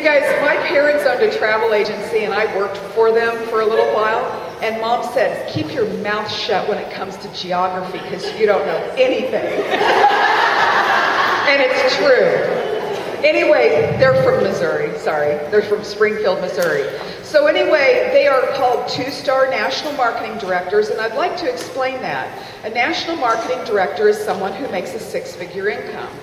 guys, my parents owned a travel agency and I worked for them for a little while. And Mom said, keep your mouth shut when it comes to geography because you don't know anything. And it's true. Anyway, they're from Missouri, sorry. They're from Springfield, Missouri. So anyway, they are called two-star national marketing directors, and I'd like to explain that. A national marketing director is someone who makes a six-figure income.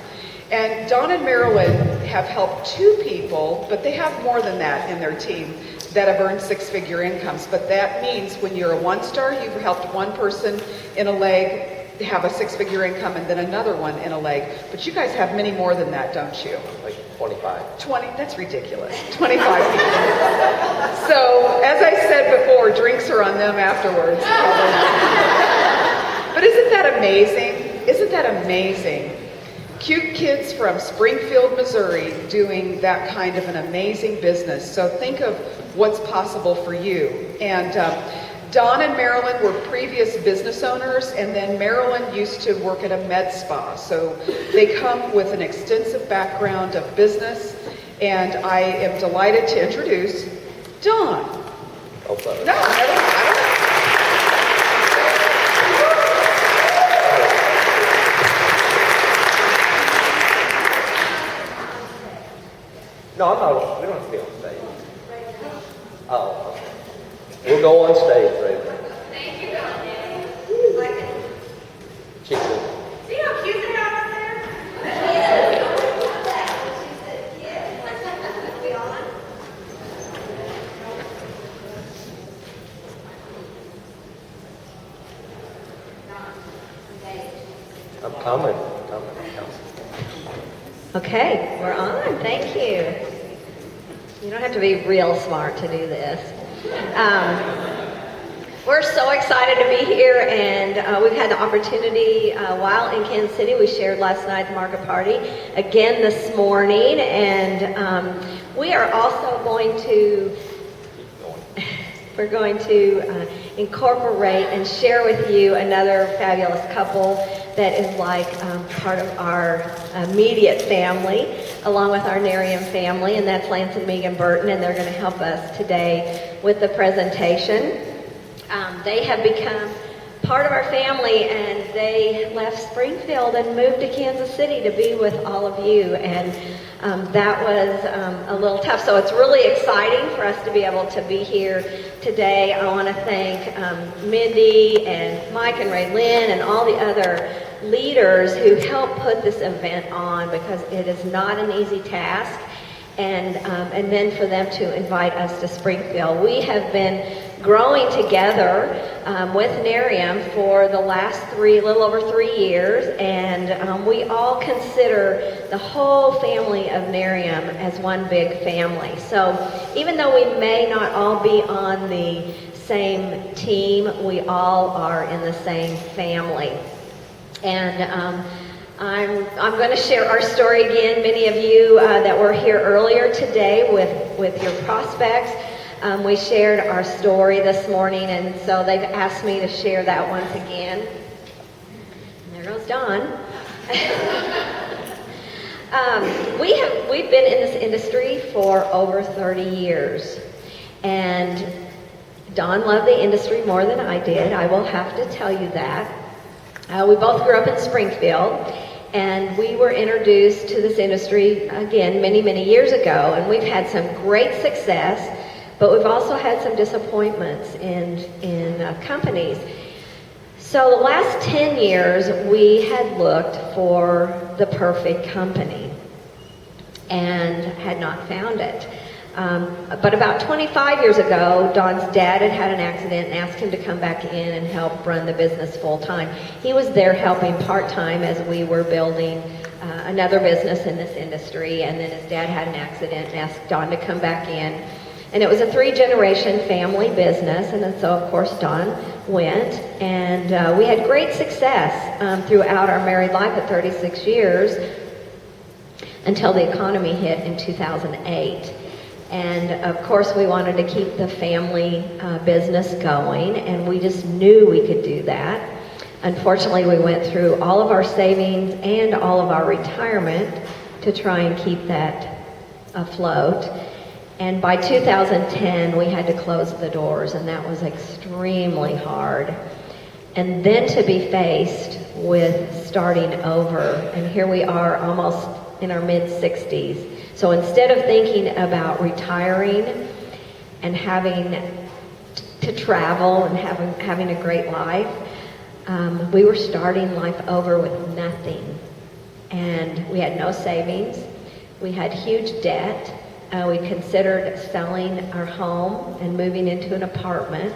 And Don and Marylin have helped two people, but they have more than that in their team that have earned six-figure incomes. But that means when you're a one-star, you've helped one person in a leg have a six-figure income and then another one in a leg. But you guys have many more than that, don't you? Like 25. 20, that's ridiculous. 25 people. So, as I said before, drinks are on them afterwards. But isn't that amazing? Isn't that amazing? Cute kids from Springfield, Missouri doing that kind of an amazing business. So think of what's possible for you. And Don and Marylin were previous business owners, and then Marylin used to work at a med spa. So they come with an extensive background of business, and I am delighted to introduce Don. Oh, sorry. No, I don't. No, I'm not. We don't have to be on stage. Oh, okay. We'll go on stage, right? Thank you, Don. Chicken. See how cute they are up there? I'm coming. Okay, we're on. Thank you. You don't have to be real smart to do this. We're so excited to be here, and we've had the opportunity while in Kansas City. We shared last night at the market party, again this morning, and we are also going to incorporate and share with you another fabulous couple that is like part of our immediate family, along with our Nerium family, and that's Lance and Megan Burton, and they're going to help us today with the presentation. They have become part of our family, and they left Springfield and moved to Kansas City to be with all of you, and that was a little tough. So it's really exciting for us to be able to be here today. I want to thank Mindy and Mike and Marylin and all the other leaders who helped put this event on, because it is not an easy task. And then for them to invite us to Springfield. We have been growing together with Nerium for the last little over 3 years, and we all consider the whole family of Nerium as one big family. So even though we may not all be on the same team, we all are in the same family. And I'm going to share our story again. Many of you that were here earlier today with your prospects, we shared our story this morning, and so they've asked me to share that once again. And there goes Don. We've been in this industry for over 30 years, and Don loved the industry more than I did. I will have to tell you that. We both grew up in Springfield, and we were introduced to this industry, again, many, many years ago, and we've had some great success, but we've also had some disappointments in companies. So the last 10 years, we had looked for the perfect company and had not found it. But about 25 years ago, Don's dad had an accident and asked him to come back in and help run the business full time. He was there helping part time as we were building another business in this industry, and then his dad had an accident and asked Don to come back in. And it was a 3-generation family business, and then so of course Don went, and we had great success throughout our married life at 36 years until the economy hit in 2008. And of course we wanted to keep the family business going, and we just knew we could do that. Unfortunately, we went through all of our savings and all of our retirement to try and keep that afloat. And by 2010, we had to close the doors, and that was extremely hard. And then to be faced with starting over, and here we are almost in our mid-60s. So instead of thinking about retiring and having to travel and having a great life, we were starting life over with nothing. And we had no savings. We had huge debt. We considered selling our home and moving into an apartment.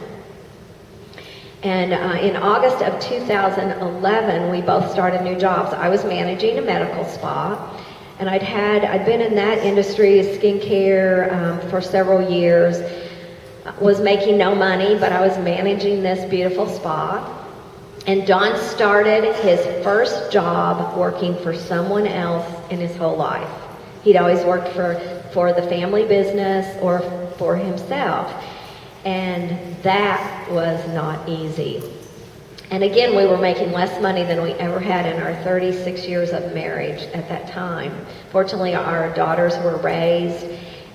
And in August of 2011, we both started new jobs. I was managing a medical spa, and I'd been in that industry, skincare, for several years. Was making no money, but I was managing this beautiful spa. And Don started his first job working for someone else in his whole life. He'd always worked for the family business or for himself. And that was not easy. And again, we were making less money than we ever had in our 36 years of marriage at that time. Fortunately, our daughters were raised,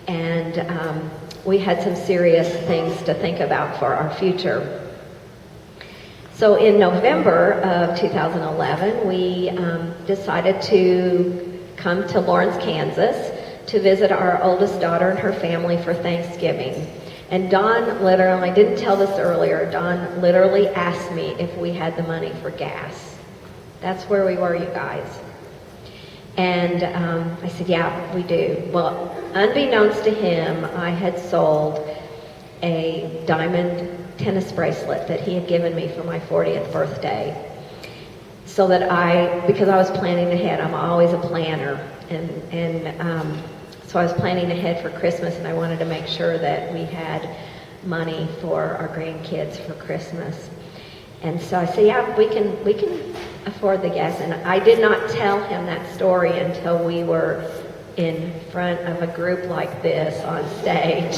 and we had some serious things to think about for our future. So in November of 2011, we decided to come to Lawrence, Kansas to visit our oldest daughter and her family for Thanksgiving. And Don literally, I didn't tell this earlier, Don literally asked me if we had the money for gas. That's where we were, you guys. And I said, yeah, we do. Well, unbeknownst to him, I had sold a diamond tennis bracelet that he had given me for my 40th birthday. So that because I was planning ahead, I'm always a planner. So I was planning ahead for Christmas, and I wanted to make sure that we had money for our grandkids for Christmas. And so I said, yeah, we can afford the gas. And I did not tell him that story until we were in front of a group like this on stage.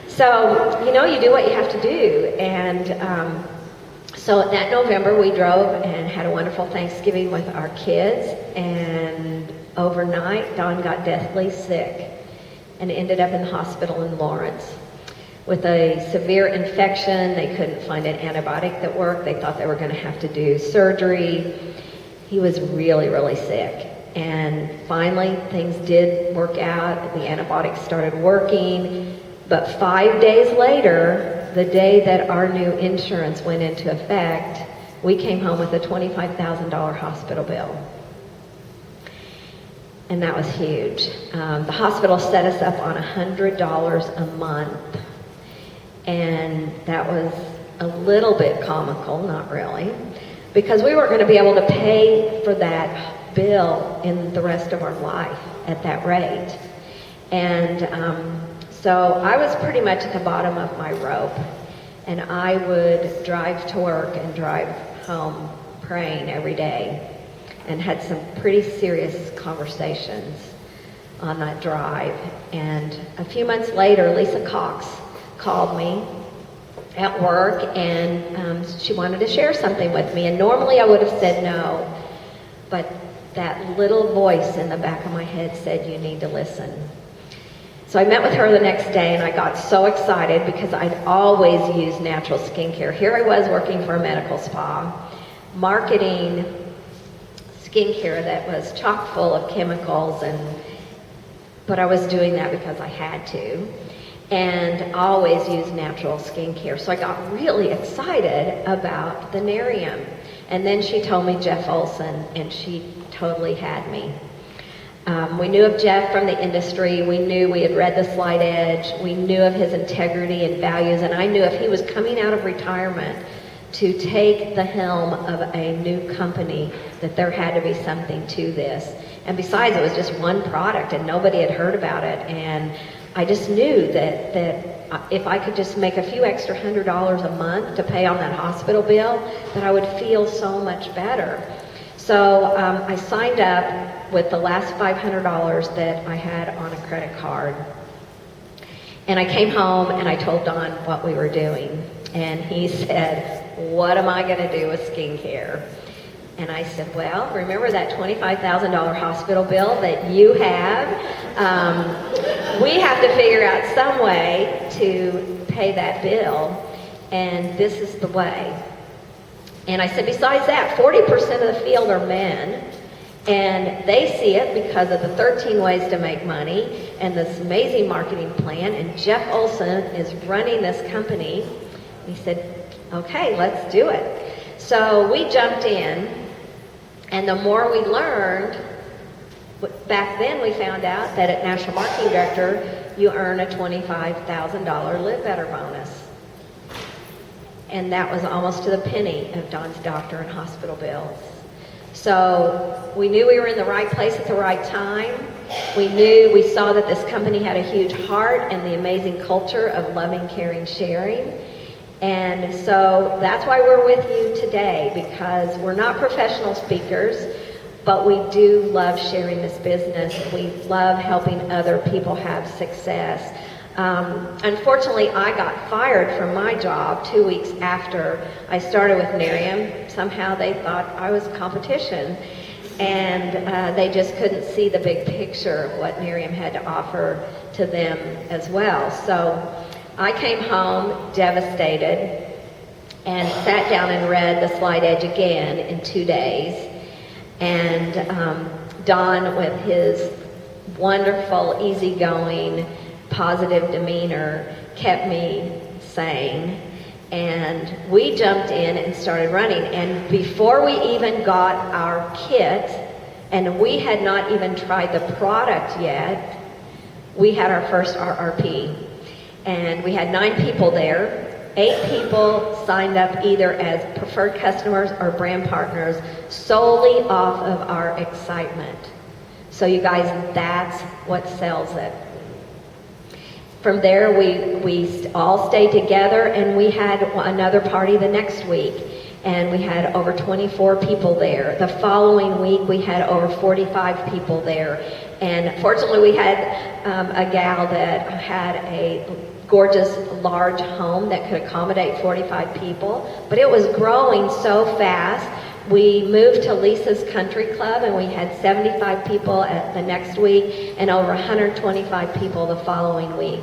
So, you do what you have to do. And so that November, we drove and had a wonderful Thanksgiving with our kids. And overnight, Don got deathly sick and ended up in the hospital in Lawrence with a severe infection. They couldn't find an antibiotic that worked. They thought they were going to have to do surgery. He was really, really sick. And finally, things did work out. The antibiotics started working. But 5 days later, the day that our new insurance went into effect, we came home with a $25,000 hospital bill. And that was huge. The hospital set us up on $100 a month. And that was a little bit comical, not really, because we weren't going to be able to pay for that bill in the rest of our life at that rate. And so I was pretty much at the bottom of my rope, and I would drive to work and drive home praying every day, and had some pretty serious conversations on that drive. And a few months later, Lisa Cox called me at work, and she wanted to share something with me. And normally I would have said no, but that little voice in the back of my head said, you need to listen. So I met with her the next day, and I got so excited because I'd always used natural skincare. Here I was working for a medical spa, marketing skincare that was chock full of chemicals, but I was doing that because I had to, and always used natural skincare. So I got really excited about the Nerium. And then she told me Jeff Olson, and she totally had me. We knew of Jeff from the industry. We knew, we had read The Slight Edge. We knew of his integrity and values, and I knew if he was coming out of retirement to take the helm of a new company, that there had to be something to this. And besides, it was just one product, and nobody had heard about it. And I just knew that if I could just make a few extra $100 a month to pay on that hospital bill, that I would feel so much better. So I signed up with the last $500 that I had on a credit card. And I came home and I told Don what we were doing. And he said, what am I going to do with skincare? And I said, well, remember that $25,000 hospital bill that you have? We have to figure out some way to pay that bill, and this is the way. And I said, besides that, 40% of the field are men, and they see it because of the 13 ways to make money and this amazing marketing plan, and Jeff Olson is running this company. He said, okay, let's do it. So we jumped in, and the more we learned, back then we found out that at National Marketing Director, you earn a $25,000 Live Better bonus. And that was almost to the penny of Don's doctor and hospital bills. So we knew we were in the right place at the right time. We saw that this company had a huge heart and the amazing culture of loving, caring, sharing. And so that's why we're with you today, because we're not professional speakers, but we do love sharing this business. We love helping other people have success. Unfortunately, I got fired from my job 2 weeks after I started with Nerium. Somehow they thought I was competition, and they just couldn't see the big picture of what Nerium had to offer to them as well. So I came home devastated and sat down and read The Slight Edge again in 2 days. And Don, with his wonderful, easygoing, positive demeanor, kept me sane. And we jumped in and started running. And before we even got our kit, and we had not even tried the product yet, we had our first RRP. And we had 9 people there. 8 people signed up either as preferred customers or brand partners solely off of our excitement. So you guys, that's what sells it. From there, we all stayed together, and we had another party the next week, and we had over 24 people there. The following week, we had over 45 people there. And fortunately, we had a gal that had a gorgeous, large home that could accommodate 45 people, but it was growing so fast. We moved to Lisa's Country Club, and we had 75 people at the next week and over 125 people the following week.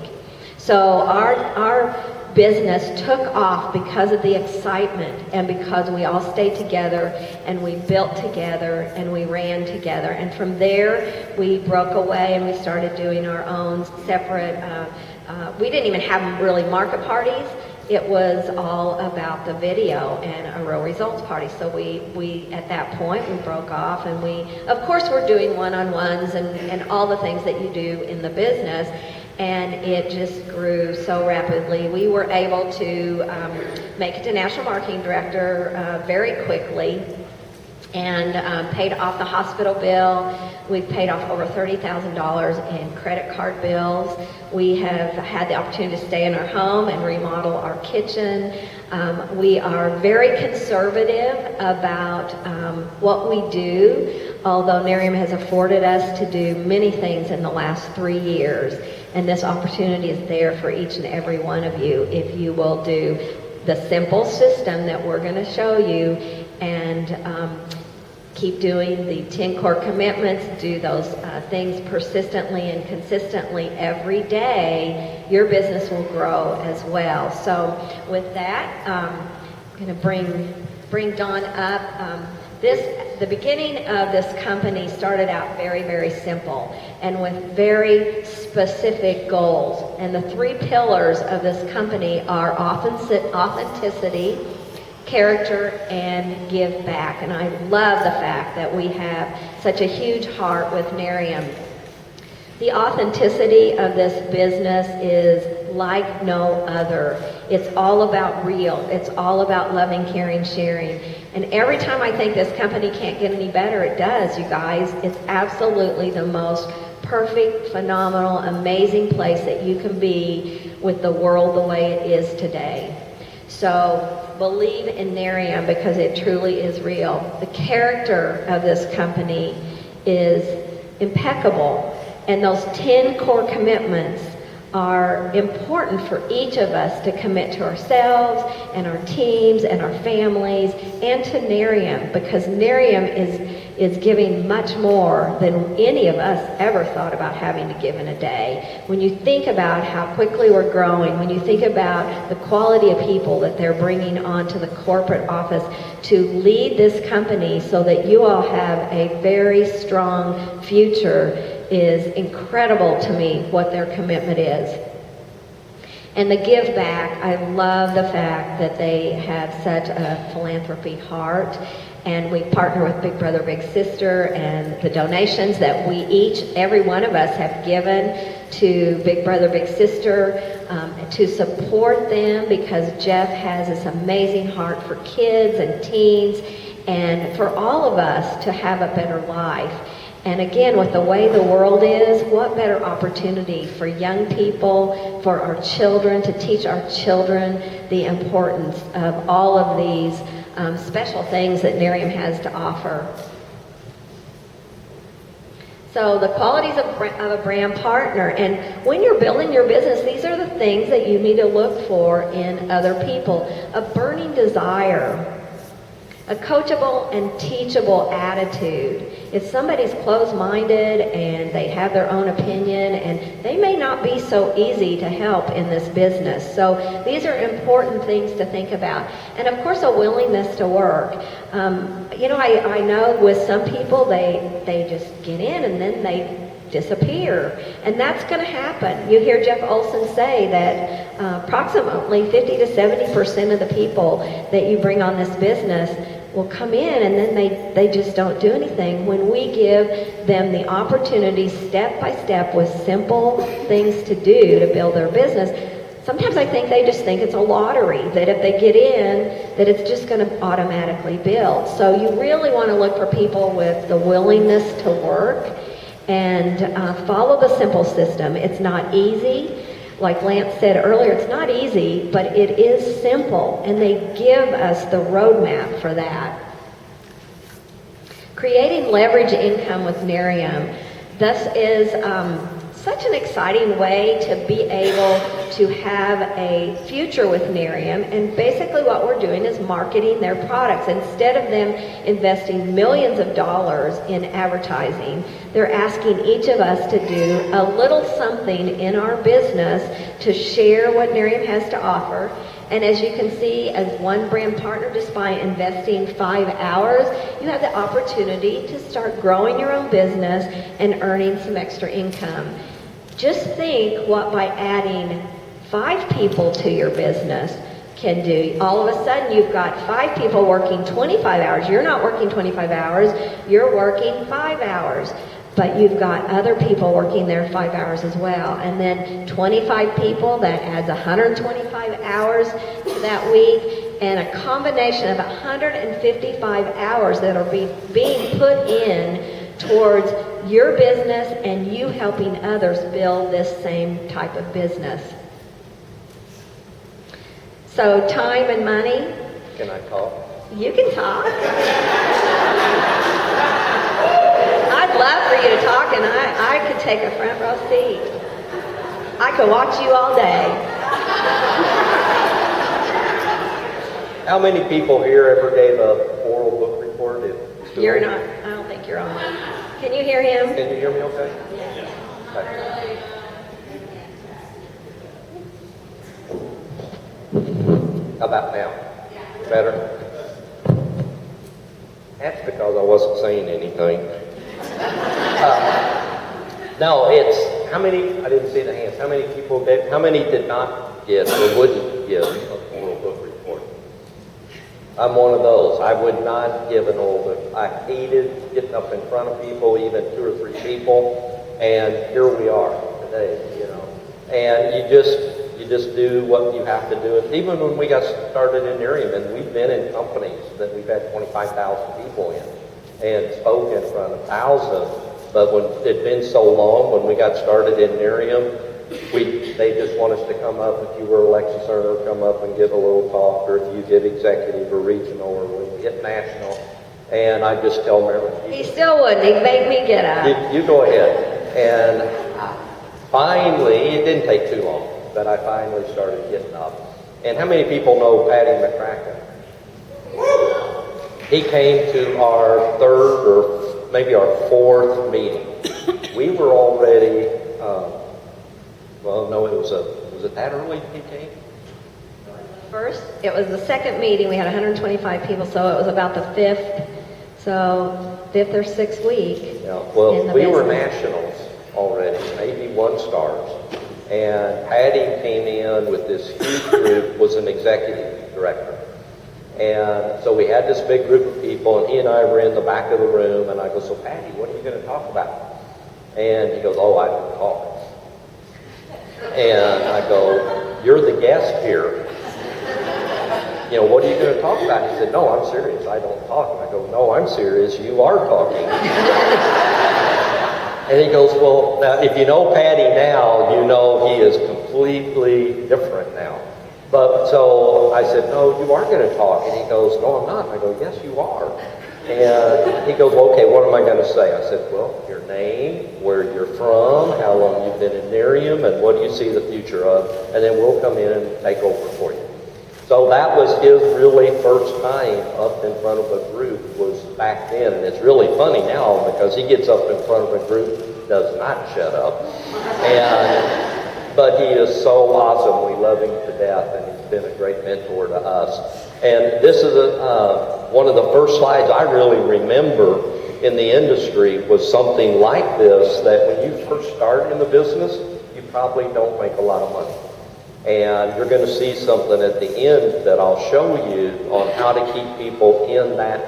So our business took off because of the excitement and because we all stayed together and we built together and we ran together. And from there, we broke away and we started doing our own separate, we didn't even have really market parties. It was all about the video and a real results party. So we at that point, we broke off, and we, of course, we're doing one-on-ones and all the things that you do in the business. And it just grew so rapidly. We were able to make it to National Marketing Director very quickly, and paid off the hospital bill. We've paid off over $30,000 in credit card bills. We have had the opportunity to stay in our home and remodel our kitchen. We are very conservative about what we do, although Nerium has afforded us to do many things in the last 3 years. And this opportunity is there for each and every one of you if you will do the simple system that we're going to show you, and keep doing the 10 core commitments, do those things persistently and consistently every day. Your business will grow as well. So with that, I'm going to bring Dawn up. The beginning of this company started out very, very simple and with very specific goals. And the 3 pillars of this company are authenticity, character, and give back. And I love the fact that we have such a huge heart with Nerium. The authenticity of this business is like no other. It's all about real. It's all about loving, caring, sharing. And every time I think this company can't get any better, it does, you guys. It's absolutely the most perfect, phenomenal, amazing place that you can be with the world the way it is today. So believe in Nerium because it truly is real. The character of this company is impeccable. And those 10 core commitments are important for each of us to commit to ourselves and our teams and our families and to Nerium, because Nerium is giving much more than any of us ever thought about having to give in a day. When you think about how quickly we're growing, when you think about the quality of people that they're bringing onto the corporate office to lead this company so that you all have a very strong future, is incredible to me what their commitment is. And the give back, I love the fact that they have such a philanthropy heart, and we partner with Big Brother Big Sister, and the donations that we each, every one of us, have given to Big Brother Big Sister to support them, because Jeff has this amazing heart for kids and teens and for all of us to have a better life. And again, with the way the world is, what better opportunity for young people, for our children, to teach our children the importance of all of these special things that Nerium has to offer. So the qualities of a brand partner, and when you're building your business, these are the things that you need to look for in other people. A burning desire, a coachable and teachable attitude. If somebody's closed-minded and they have their own opinion, and they may not be so easy to help in this business. So these are important things to think about. And of course, a willingness to work. I know with some people, they just get in and then they disappear. And that's going to happen. You hear Jeff Olson say that approximately 50 to 70% of the people that you bring on this business will come in and then they just don't do anything. When we give them the opportunity step by step with simple things to do to build their business, sometimes I think they just think it's a lottery, that if they get in, that it's just going to automatically build. So you really want to look for people with the willingness to work and follow the simple system. It's not easy. Like Lance said earlier, it's not easy, but it is simple, and they give us the roadmap for that. Creating leverage income with Nerium. This is such an exciting way to be able to have a future with Nerium, and basically what we're doing is marketing their products. Instead of them investing millions of dollars in advertising, they're asking each of us to do a little something in our business to share what Nerium has to offer. And as you can see, as one brand partner, just by investing 5 hours, you have the opportunity to start growing your own business and earning some extra income. Just think what by adding 5 people to your business can do. All of a sudden, you've got 5 people working 25 hours. You're not working 25 hours. You're working 5 hours. But you've got other people working there 5 hours as well. And then 25 people, that adds 125 hours to that week. And a combination of 155 hours that are being put in towards your business and you helping others build this same type of business. So time and money. Can I talk? You can talk. I'd love for you to talk, and I could take a front row seat. I could watch you all day. How many people here ever gave a oral book report? You're not. I don't think you're on. Can you hear him? Can you hear me okay? Okay. How about now? Better? That's because I wasn't saying anything. No, it's, how many, I didn't see the hands, how many people did, how many did not give or wouldn't give an oral book report? I'm one of those. I would not give an oral book. I hated getting up in front of people, even 2 or 3 people, and here we are today, you know. And you just do what you have to do. Even when we got started in Nerium, and we've been in companies that we've had 25,000 people in and spoke in front of thousands. But when it'd been so long, when we got started in Nerium, they just want us to come up. If you were Alexis Erner, come up and give a little talk, or if you get executive or regional, or when you get national. And I just tell Marylin. He still wouldn't. He'd make me get up. You go ahead. And finally, it didn't take too long, but I finally started getting up. And how many people know Patty McCracken? He came to our third or maybe our fourth meeting. We were already, well, no, was it that early he came? First, it was the second meeting. We had 125 people, so it was about the fifth or sixth week. Yeah, well, we were business. nationals already, maybe one stars. And Patty came in with this huge group, was an executive director. And so we had this big group of people, and he and I were in the back of the room, and I go, so Patty, what are you going to talk about? And he goes, oh, I don't talk. And I go, you're the guest here. You know, what are you going to talk about? He said, no, I'm serious, I don't talk. And I go, no, I'm serious, you are talking. And he goes, well, now, if you know Patty now, you know he is completely different now. But so I said, no, you are going to talk. And he goes, no, I'm not. And I go, yes, you are. And he goes, well, okay, what am I going to say? I said, well, your name, where you're from, how long you've been in Nerium, and what do you see the future of? And then we'll come in and take over for you. So that was his really first time up in front of a group, was back then. And it's really funny now because he gets up in front of a group, does not shut up. But he is so awesome. We love him to death, and he's been a great mentor to us. And this is one of the first slides I really remember in the industry was something like this, that when you first start in the business, you probably don't make a lot of money. And you're going to see something at the end that I'll show you on how to keep people in that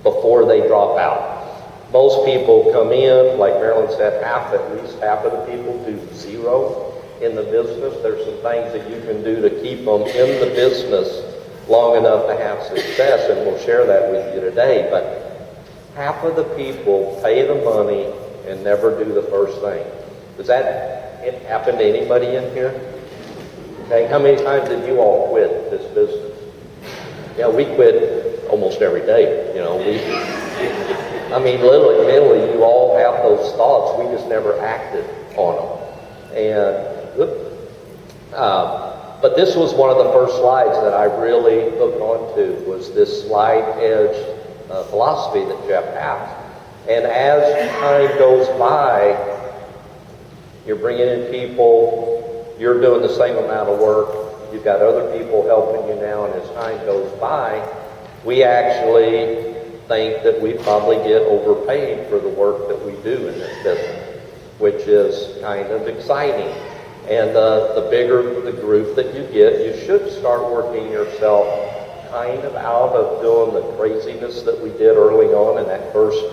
before they drop out. Most people come in, like Marylin said, at least half of the people do zero in the business. There's some things that you can do to keep them in the business long enough to have success, and we'll share that with you today. But half of the people pay the money and never do the first thing. Does that happen to anybody in here? Okay, how many times did you all quit this business? Yeah, we quit almost every day. You know, I mean, literally, mentally, you all have those thoughts. We just never acted on them. But this was one of the first slides that I really hooked onto, was this slide edge philosophy that Jeff has. And as time goes by, you're bringing in people, you're doing the same amount of work, you've got other people helping you now, and as time goes by, we actually think that we probably get overpaid for the work that we do in this business, which is kind of exciting. And the bigger the group that you get, you should start working yourself kind of out of doing the craziness that we did early on in that first.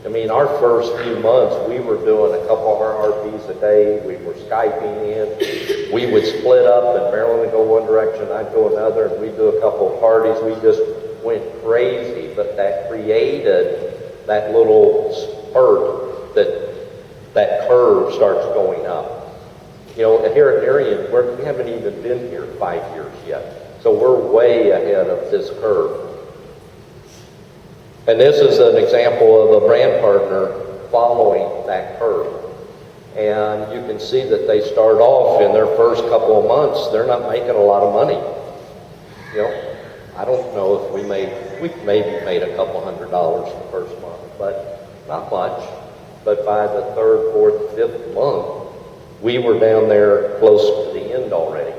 I mean, our first few months, we were doing a couple of RRPs a day. We were Skyping in. We would split up, and Marylin would go one direction, I'd go another, and we'd do a couple of parties. We just went crazy, but that created that little spurt that curve starts going up. You know, here at Nerium, we haven't even been here 5 years yet. So we're way ahead of this curve. And this is an example of a brand partner following that curve. And you can see that they start off in their first couple of months, they're not making a lot of money. You know, I don't know if we maybe made a couple $100 the first month, but not much. But by the third, fourth, fifth month, we were down there close to the end already.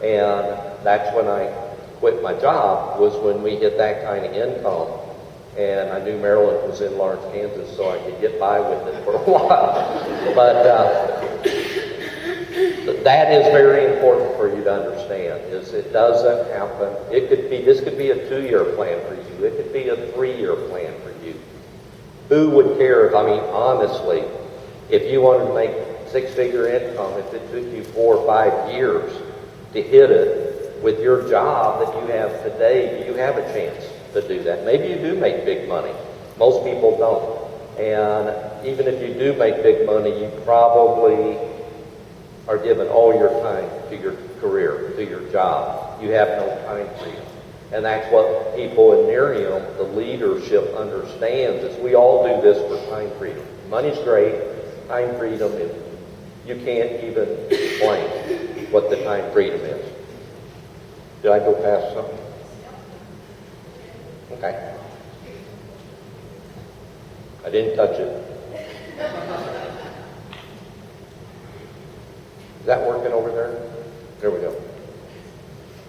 And that's when I quit my job, was when we hit that kind of income. And I knew Marylin was in Lawrence, Kansas, so I could get by with it for a while. But that is very important for you to understand, is it doesn't happen. This could be a 2-year plan for you. It could be a 3-year plan for you. Who would care if, I mean, honestly, if you wanted to make 6-figure income, if it took you 4 or 5 years to hit it with your job that you have today, you have a chance to do that. Maybe you do make big money. Most people don't. And even if you do make big money, you probably are giving all your time to your career, to your job. You have no time freedom. And that's what people in Nerium, the leadership, understands, is we all do this for time freedom. Money's great. Time freedom is you can't even explain what the time freedom is. Did I go past something? Okay. I didn't touch it. Is that working over there? There we go.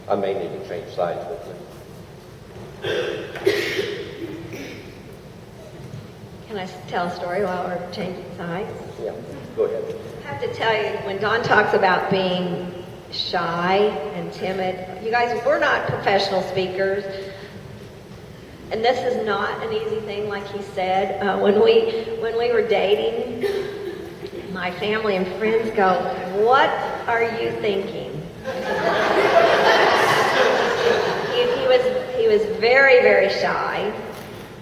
I may need to change sides with it. Can I tell a story while we're changing sides? Yeah, go ahead. I have to tell you, when Don talks about being shy and timid, you guys, we're not professional speakers. And this is not an easy thing, like he said. When we were dating, my family and friends go, "What are you thinking?" He was very, very shy.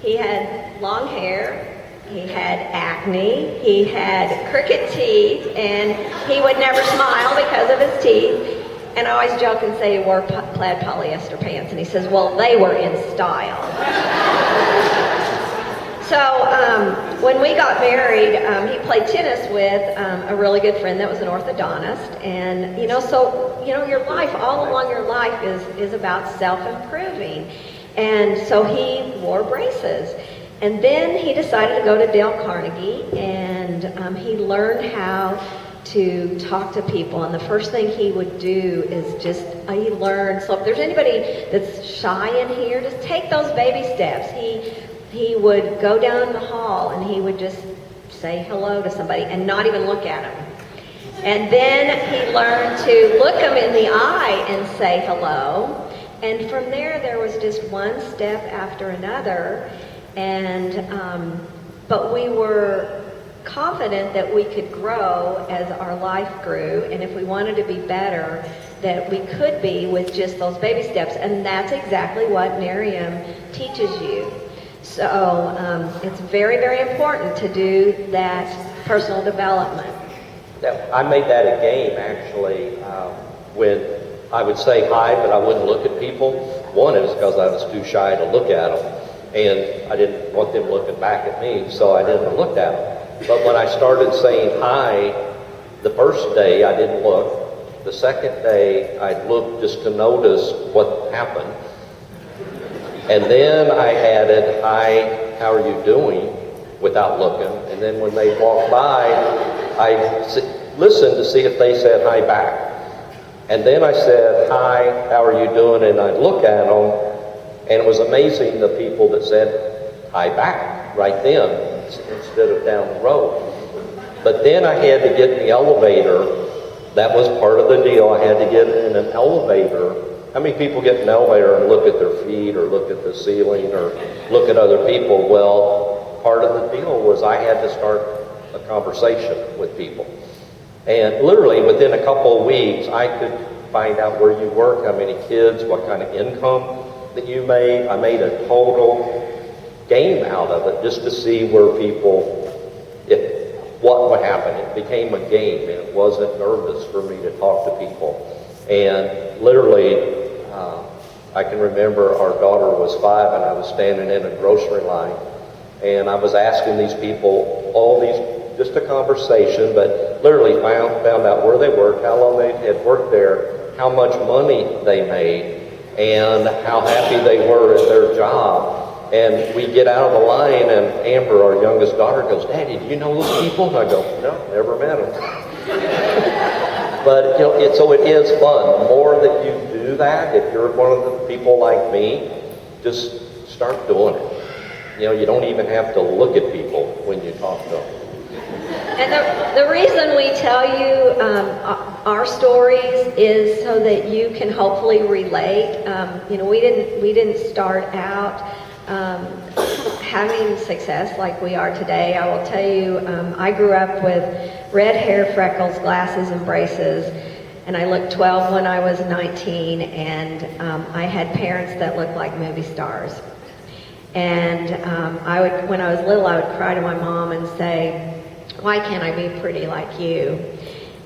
He had long hair. He had acne. He had crooked teeth, and he would never smile because of his teeth. And I always joke and say he wore plaid polyester pants, and he says, "Well, they were in style." So when we got married, he played tennis with a really good friend that was an orthodontist. And, your life, all along your life is about self-improving. And so he wore braces. And then he decided to go to Dale Carnegie, and he learned how to talk to people. And the first thing he would do is he learned. So if there's anybody that's shy in here, just take those baby steps. He would go down the hall and he would just say hello to somebody and not even look at them. And then he learned to look them in the eye and say hello. And from there was just one step after another. And but we were confident that we could grow as our life grew, and if we wanted to be better, that we could be with just those baby steps. And that's exactly what Nerium teaches you. So it's very, very important to do that personal development. I made that a game, actually, when I would say hi, but I wouldn't look at people. One is because I was too shy to look at them, and I didn't want them looking back at me, so I didn't look at them. But when I started saying hi, the first day I didn't look. The second day I'd look just to notice what happened. And then I added, "Hi, how are you doing?" without looking. And then when they walked by, I listened to see if they said hi back. And then I said, "Hi, how are you doing?" And I'd look at them, and it was amazing the people that said hi back right then instead of down the road. But then I had to get in the elevator. That was part of the deal. I had to get in an elevator. How many people get in an elevator and look at their feet or look at the ceiling or look at other people? Well, part of the deal was I had to start a conversation with people. And literally within a couple of weeks, I could find out where you work, how many kids, what kind of income that you made. I made a total game out of it just to see where people, what would happen. It became a game, and it wasn't nervous for me to talk to people. And literally, I can remember our daughter was 5, and I was standing in a grocery line, and I was asking these people all these, just a conversation, but literally found out where they worked, how long they had worked there, how much money they made, and how happy they were at their job. And we get out of the line, and Amber, our youngest daughter, goes, "Daddy, do you know those people?" And I go, "No, never met them." But so it is fun. The more that you do that, if you're one of the people like me, just start doing it. You don't even have to look at people when you talk to them. And the reason we tell you our stories is so that you can hopefully relate. We didn't start out having success like we are today. I will tell you, I grew up with red hair, freckles, glasses, and braces, and I looked 12 when I was 19, and I had parents that looked like movie stars. And when I was little, I would cry to my mom and say, "Why can't I be pretty like you?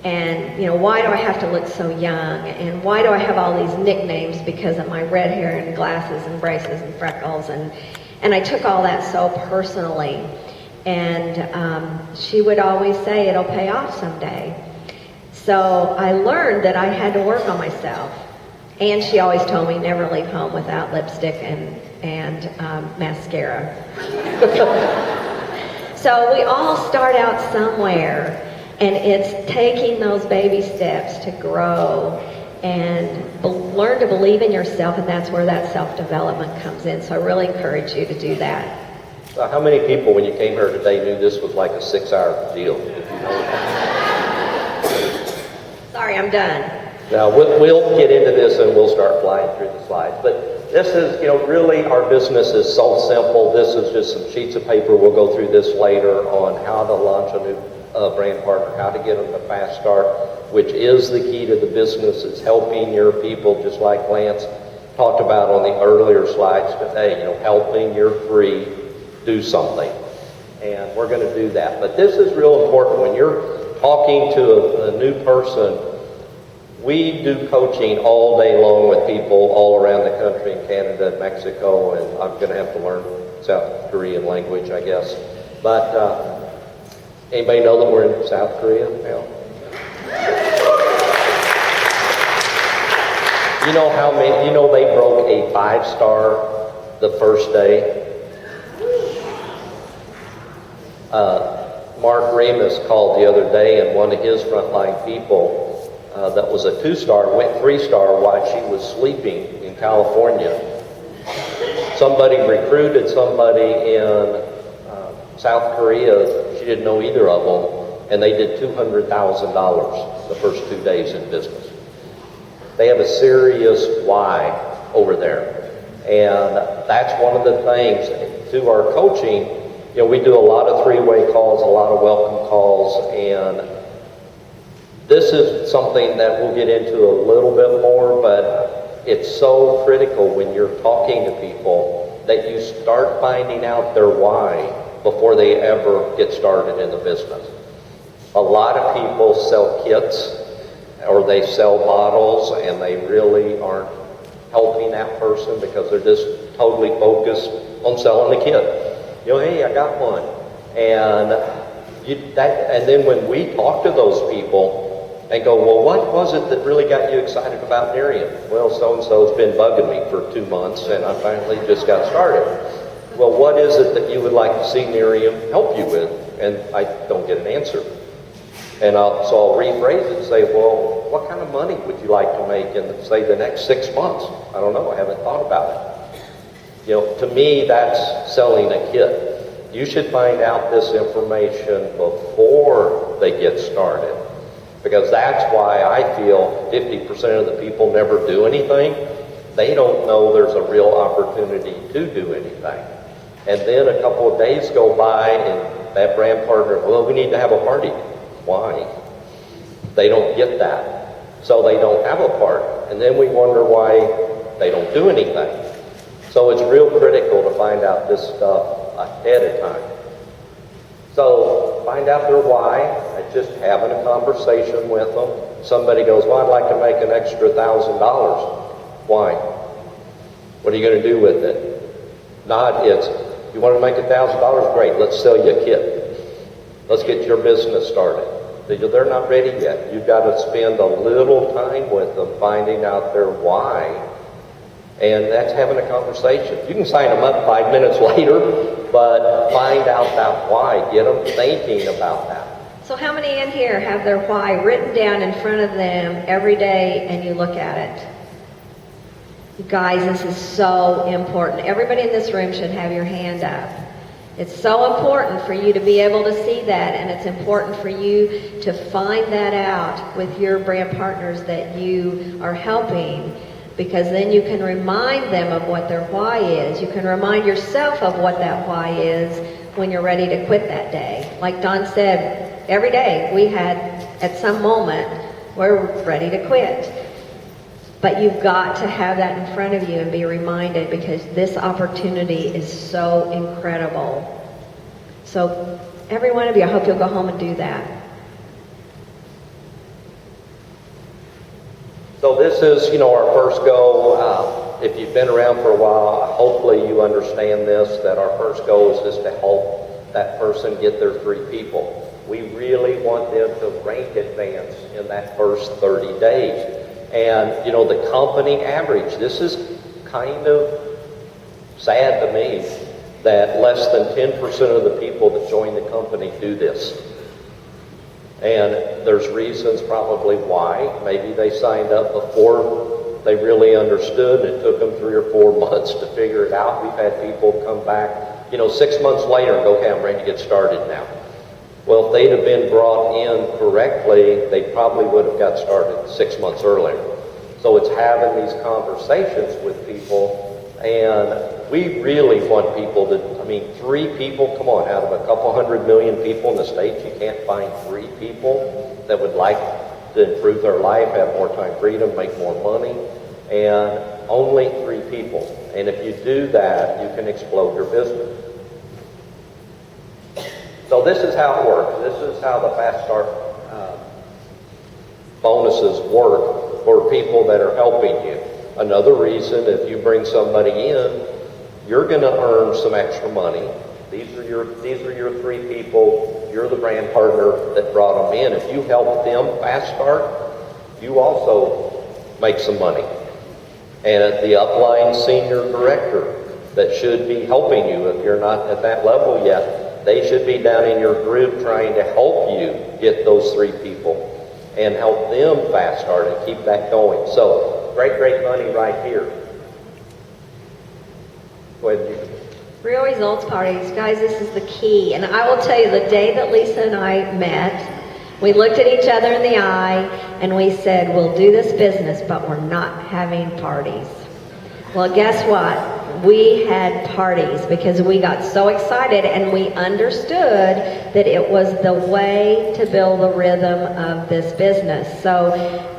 And, why do I have to look so young? And why do I have all these nicknames because of my red hair and glasses and braces and freckles?" And I took all that so personally. And she would always say, "It'll pay off someday." So I learned that I had to work on myself. And she always told me never leave home without lipstick and mascara. So we all start out somewhere, and it's taking those baby steps to grow and learn to believe in yourself, and that's where that self-development comes in. So I really encourage you to do that. So how many people, when you came here today, knew this was like a 6-hour deal? Did you know that? Sorry, I'm done. Now, we'll get into this and we'll start flying through the slides. But this is, really our business is so simple. This is just some sheets of paper. We'll go through this later on how to launch a new brand partner, how to get them to fast start, which is the key to the business. It's helping your people, just like Lance talked about on the earlier slides today, helping your free do something. And we're going to do that. But this is real important. When you're talking to a new person, we do coaching all day long with people all around the country, in Canada and Mexico, and I'm going to have to learn South Korean language, I guess. But anybody know that we're in South Korea now? You know how many? They broke a 5-star the first day. Mark Remus called the other day, and one of his frontline people that was a 2-star went 3-star while she was sleeping in California. Somebody recruited somebody in South Korea. She didn't know either of them, and they did $200,000 the first 2 days in business. They have a serious why over there, and that's one of the things through our coaching. We do a lot of 3-way calls, a lot of welcome calls, and this is something that we'll get into a little bit more, but it's so critical when you're talking to people that you start finding out their why before they ever get started in the business. A lot of people sell kits or they sell bottles, and they really aren't helping that person because they're just totally focused on selling the kit. Hey, I got one. And then when we talk to those people and go, well, what was it that really got you excited about Nerium? Well, so-and-so's been bugging me for 2 months, and I finally just got started. Well, what is it that you would like to see Nerium help you with? And I don't get an answer. And so I'll rephrase it and say, well, what kind of money would you like to make in, say, the next 6 months? I don't know. I haven't thought about it. To me, that's selling a kit. You should find out this information before they get started. Because that's why I feel 50% of the people never do anything. They don't know there's a real opportunity to do anything. And then a couple of days go by and that brand partner, well, we need to have a party. Why? They don't get that. So they don't have a party. And then we wonder why they don't do anything. So it's real critical to find out this stuff ahead of time. So find out their why. Just having a conversation with them. Somebody goes, well, I'd like to make an extra $1,000. Why? What are you going to do with it? Not it's, you want to make $1,000? Great, let's sell you a kit. Let's get your business started. They're not ready yet. You've got to spend a little time with them finding out their why. And that's having a conversation. You can sign them up 5 minutes later, but find out that why. Get them thinking about that. So how many in here have their why written down in front of them every day and you look at it? You guys, this is so important. Everybody in this room should have your hand up. It's so important for you to be able to see that, and it's important for you to find that out with your brand partners that you are helping, because then you can remind them of what their why is. You can remind yourself of what that why is when you're ready to quit that day. Like Don said, every day we had, at some moment, we're ready to quit. But you've got to have that in front of you and be reminded, because this opportunity is so incredible. So every one of you, I hope you'll go home and do that. So this is, our first go. If you've been around for a while, hopefully you understand this, that our first goal is just to help that person get their 3 people. We really want them to rank advance in that first 30 days. And, you know, the company average, this is kind of sad to me that less than 10% of the people that join the company do this. And there's reasons probably why. Maybe they signed up before they really understood, and it took them 3 or 4 months to figure it out. We've had people come back, you know, 6 months later and go, okay, I'm ready to get started now. Well, if they'd have been brought in correctly, they probably would have got started 6 months earlier. So it's having these conversations with people, and we really want people to, I mean, 3 people, come on, out of a couple 100 million people in the States, you can't find 3 people that would like to improve their life, have more time freedom, make more money, and only 3 people. And if you do that, you can explode your business. So this is how it works. This is how the Fast Start bonuses work for people that are helping you. Another reason, if you bring somebody in, you're going to earn some extra money. These are your 3 people. You're the brand partner that brought them in. If you help them Fast Start, you also make some money. And at the upline senior director that should be helping you, if you're not at that level yet, they should be down in your group trying to help you get those 3 people and help them Fast Start and keep that going. So, great money right here. Go ahead. Real results parties, guys, this is the key. And I will tell you, the day that Lisa and I met, we looked at each other in the eye and we said, we'll do this business, but we're not having parties. Well, guess what? We had parties because we got so excited and we understood that it was the way to build the rhythm of this business. So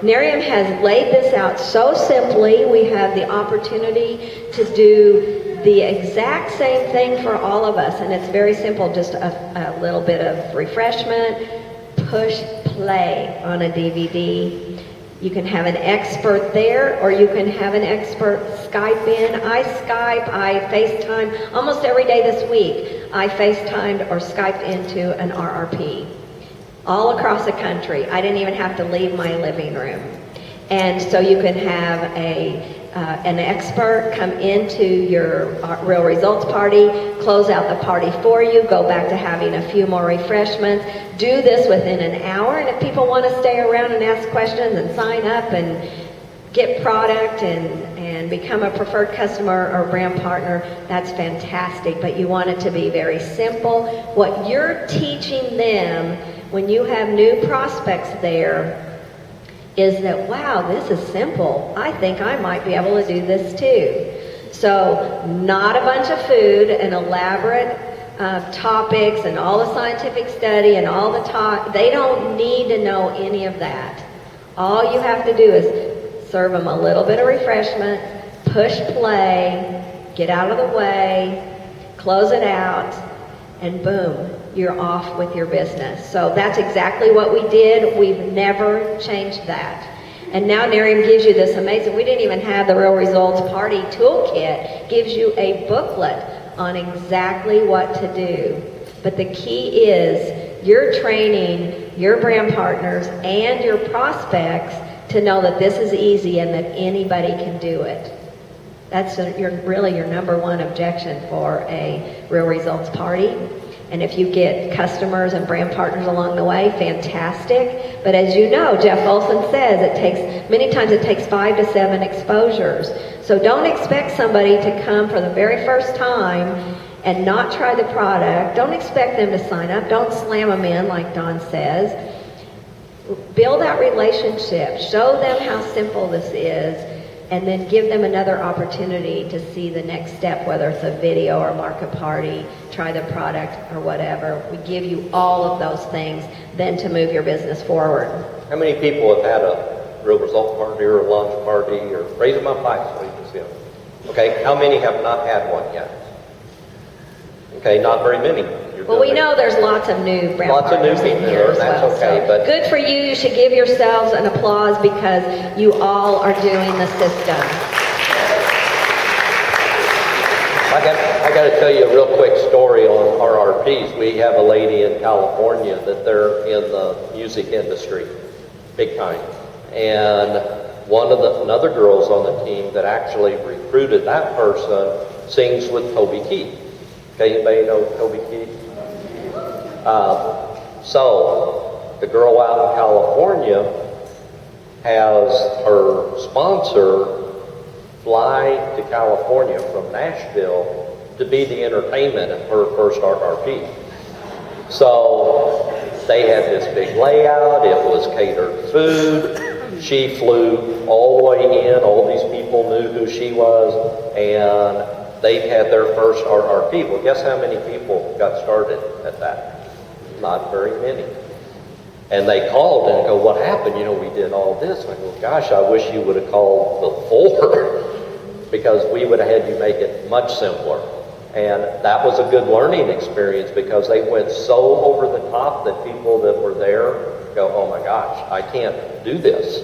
Nerium has laid this out so simply. We have the opportunity to do the exact same thing for all of us, and it's very simple, just a little bit of refreshment, push play on a DVD. You can have an expert there, or you can have an expert Skype in. I Skype, I FaceTime. Almost every day this week, I FaceTimed or Skyped into an RRP. All across the country. I didn't even have to leave my living room. And so you can have an expert come into your Real Results party, close out the party for you, go back to having a few more refreshments, do this within an hour, and if people want to stay around and ask questions and sign up and get product and become a preferred customer or brand partner, that's fantastic, but you want it to be very simple. What you're teaching them when you have new prospects there is that, wow, this is simple. I think I might be able to do this too. So not a bunch of food and elaborate topics and all the scientific study and all the talk. They don't need to know any of that. All you have to do is serve them a little bit of refreshment, push play, get out of the way, close it out, and boom, you're off with your business. So that's exactly what we did. We've never changed that. And now Nerium gives you this amazing, we didn't even have the Real Results Party Toolkit, gives you a booklet on exactly what to do. But the key is you're training your brand partners and your prospects to know that this is easy and that anybody can do it. That's really your number one objection for a Real Results Party. And if you get customers and brand partners along the way, fantastic. But as you know, Jeff Olson says many times it takes 5 to 7 exposures. So don't expect somebody to come for the very first time and not try the product. Don't expect them to sign up. Don't slam them in like Don says. Build that relationship. Show them how simple this is. And then give them another opportunity to see the next step, whether it's a video or market party, try the product or whatever. We give you all of those things then to move your business forward. How many people have had a Real Result party or a launch party, or raise them up high so you can see them? Okay, how many have not had one yet? Okay, not very many. Well, we know there's lots of new brand Lots of new partners in people, here as that's well. okay, So but good for you. You should give yourselves an applause because you all are doing the system. I got to tell you a real quick story on RRPs. We have a lady in California that they're in the music industry, big time. And another girl's on the team that actually recruited that person sings with Toby Keith. Okay, anybody know Toby Keith? So the girl out in California has her sponsor fly to California from Nashville to be the entertainment of her first RRP. So they had this big layout, it was catered food, she flew all the way in, all these people knew who she was, and they had their first RRP. Well, guess how many people got started at that? Not very many. And they called and go, what happened? You know, we did all this. And I go, gosh, I wish you would have called before because we would have had you make it much simpler. And that was a good learning experience because they went so over the top that people that were there go, oh my gosh, I can't do this.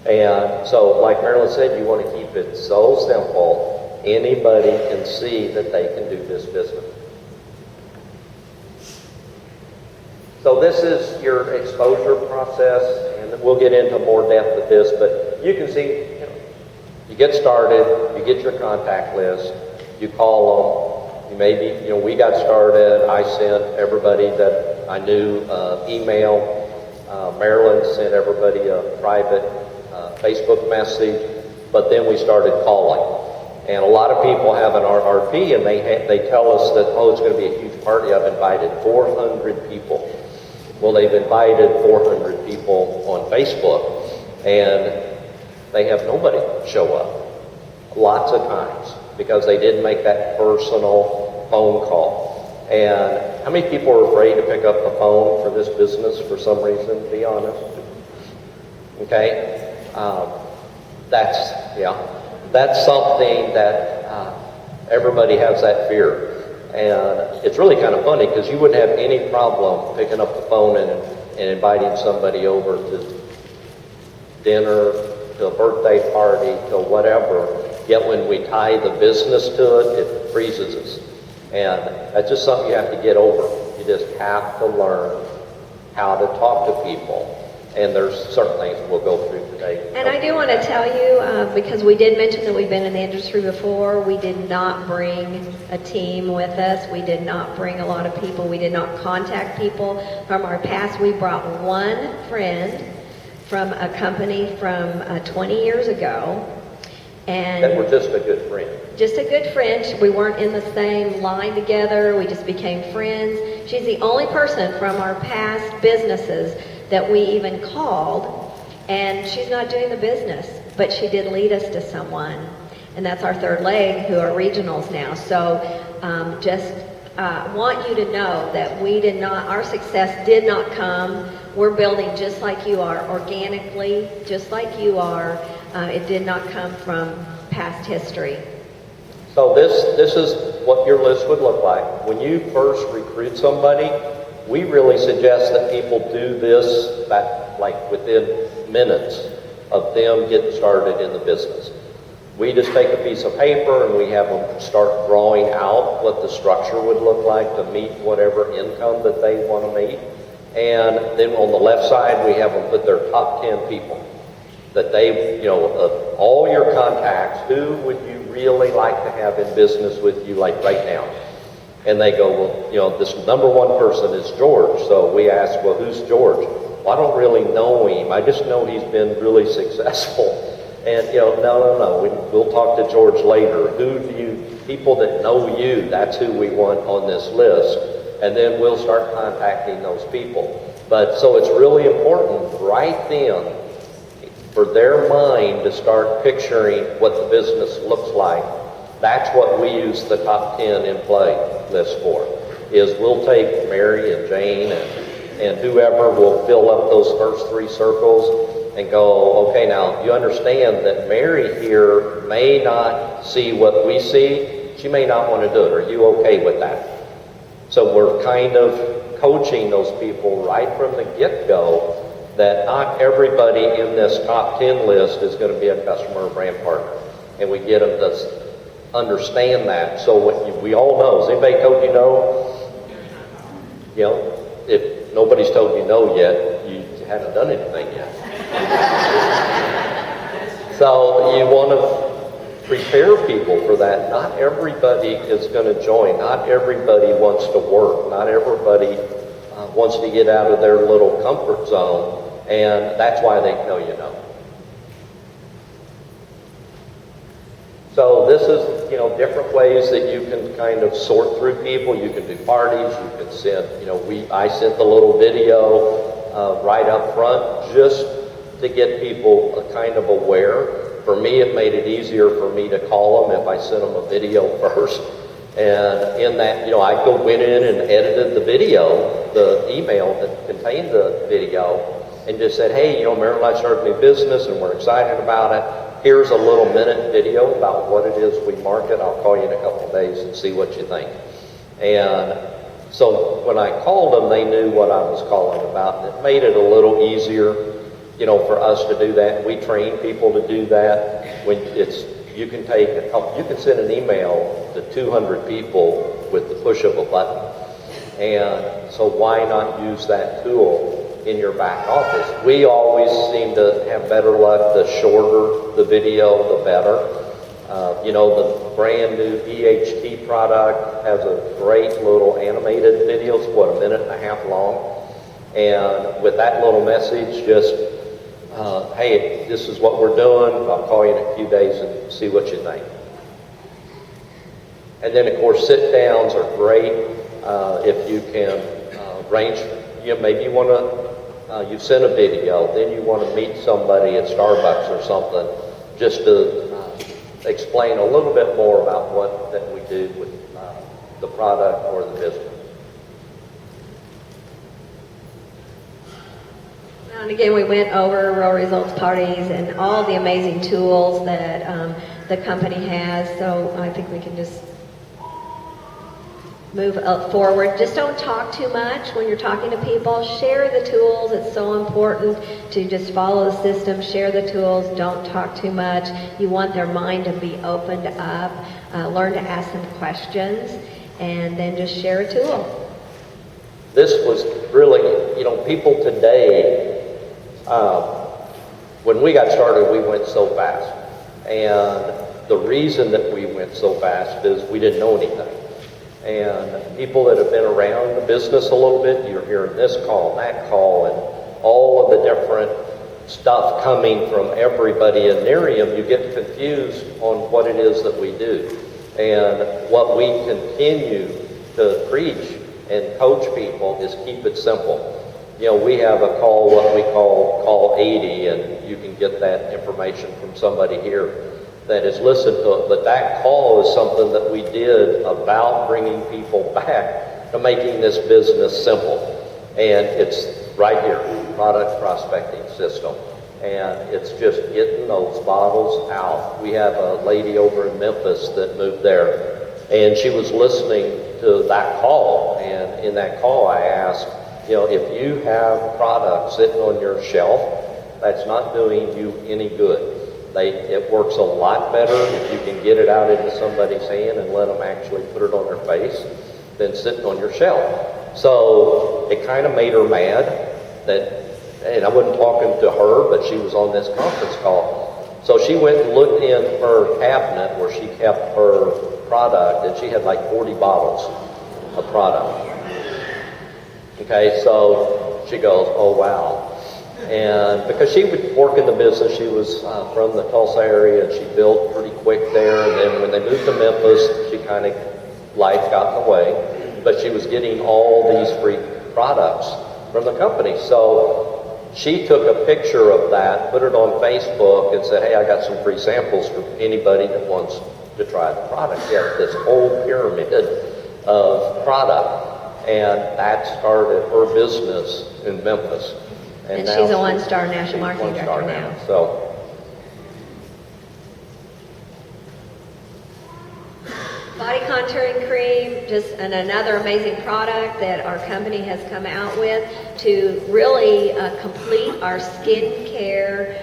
And so, like Marylin said, you want to keep it so simple, anybody can see that they can do this business. So this is your exposure process, and we'll get into more depth of this, but you can see, you get started, you get your contact list, you call them, you maybe, we got started, I sent everybody that I knew email, Marylin sent everybody a private Facebook message, but then we started calling. And a lot of people have an RRP and they tell us that, oh, it's going to be a huge party. I've invited 400 people. Well, they've invited 400 people on Facebook and they have nobody show up lots of times because they didn't make that personal phone call. And how many people are afraid to pick up the phone for this business for some reason, to be honest? Okay? That's something that everybody has that fear. And it's really kind of funny because you wouldn't have any problem picking up the phone and inviting somebody over to dinner, to a birthday party, to whatever. Yet when we tie the business to it, it freezes us. And that's just something you have to get over. You just have to learn how to talk to people. And there's certain things we'll go through today. And I do want to tell you, because we did mention that we've been in the industry before, we did not bring a team with us. We did not bring a lot of people. We did not contact people from our past. We brought one friend from a company from 20 years ago. And that were just a good friend. Just a good friend. We weren't in the same line together. We just became friends. She's the only person from our past businesses that we even called, and she's not doing the business, but she did lead us to someone, and that's our third leg, who are regionals now. So just want you to know that our success did not come. We're building just like you are, organically, just like you are. It did not come from past history. So this is what your list would look like. When you first recruit somebody, we really suggest that people do this like within minutes of them getting started in the business. We just take a piece of paper and we have them start drawing out what the structure would look like to meet whatever income that they want to meet. And then on the left side, we have them put their top 10 people that they, of all your contacts, who would you really like to have in business with you like right now? And they go, well, this number one person is George. So we ask, well, who's George? Well, I don't really know him. I just know he's been really successful. And, no. We'll talk to George later. People that know you, that's who we want on this list. And then we'll start contacting those people. But so it's really important right then for their mind to start picturing what the business looks like. That's what we use the top 10 in play list for, is we'll take Mary and Jane and whoever will fill up those first 3 circles and go, okay, now you understand that Mary here may not see what we see. She may not want to do it. Are you okay with that? So we're kind of coaching those people right from the get-go that not everybody in this top 10 list is going to be a customer or brand partner. And we get them understand that. So we all know. Has anybody told you no? You know, if nobody's told you no yet, you haven't done anything yet. So you want to prepare people for that. Not everybody is going to join. Not everybody wants to work. Not everybody wants to get out of their little comfort zone, and that's why they tell you no. So this is, you know, different ways that you can kind of sort through people. You can do parties. You can send, you know, I sent the little video right up front just to get people kind of aware. For me, it made it easier for me to call them if I sent them a video first. And in that, you know, I went in and edited the video, the email that contained the video, and just said, hey, you know, Marylin started a new business and we're excited about it. Here's a little minute video about what it is we market. I'll call you in a couple of days and see what you think. And so when I called them, they knew what I was calling about. And it made it a little easier, you know, for us to do that. We train people to do that. When you can send an email to 200 people with the push of a button. And so why not use that tool in your back office? We always seem to have better luck. The shorter the video, the better. You know, the brand new EHT product has a great little animated video. It's a minute and a half long. And with that little message, just, hey, this is what we're doing. I'll call you in a few days and see what you think. And then, of course, sit-downs are great. If you can arrange, you know, maybe you want to, you send a video, then you want to meet somebody at Starbucks or something, just to explain a little bit more about what that we do with the product or the business. And again, we went over real results parties and all the amazing tools that the company has. So I think we can just move forward. Just don't talk too much when you're talking to people. Share the tools. It's so important to just follow the system. Share the tools. Don't talk too much. You want their mind to be opened up. Learn to ask them questions, and then just share a tool. This was really, you know, people today, when we got started, we went so fast. And the reason that we went so fast is we didn't know anything. And people that have been around the business a little bit, you're hearing this call, that call, and all of the different stuff coming from everybody in Nerium, you get confused on what it is that we do. And what we continue to preach and coach people is keep it simple. You know, we have a call, what we call 80, and you can get that information from somebody here that has listened to it. But that call is something that we did about bringing people back to making this business simple. And it's right here, product prospecting system. And it's just getting those bottles out. We have a lady over in Memphis that moved there, and she was listening to that call. And in that call, I asked, you know, if you have products sitting on your shelf, that's not doing you any good. It works a lot better if you can get it out into somebody's hand and let them actually put it on their face than sitting on your shelf. So it kind of made her mad that, and I wasn't talking to her, but she was on this conference call. So she went and looked in her cabinet where she kept her product, and she had like 40 bottles of product. Okay, so she goes, oh wow. And because she would work in the business, she was from the Tulsa area, and she built pretty quick there. And then when they moved to Memphis, she kind of, life got in the way. But she was getting all these free products from the company. So she took a picture of that, put it on Facebook, and said, hey, I got some free samples for anybody that wants to try the product. She had this whole pyramid of product. And that started her business in Memphis. And she's a one-star national marketing director now. So, body contouring cream, just another amazing product that our company has come out with to really complete our skincare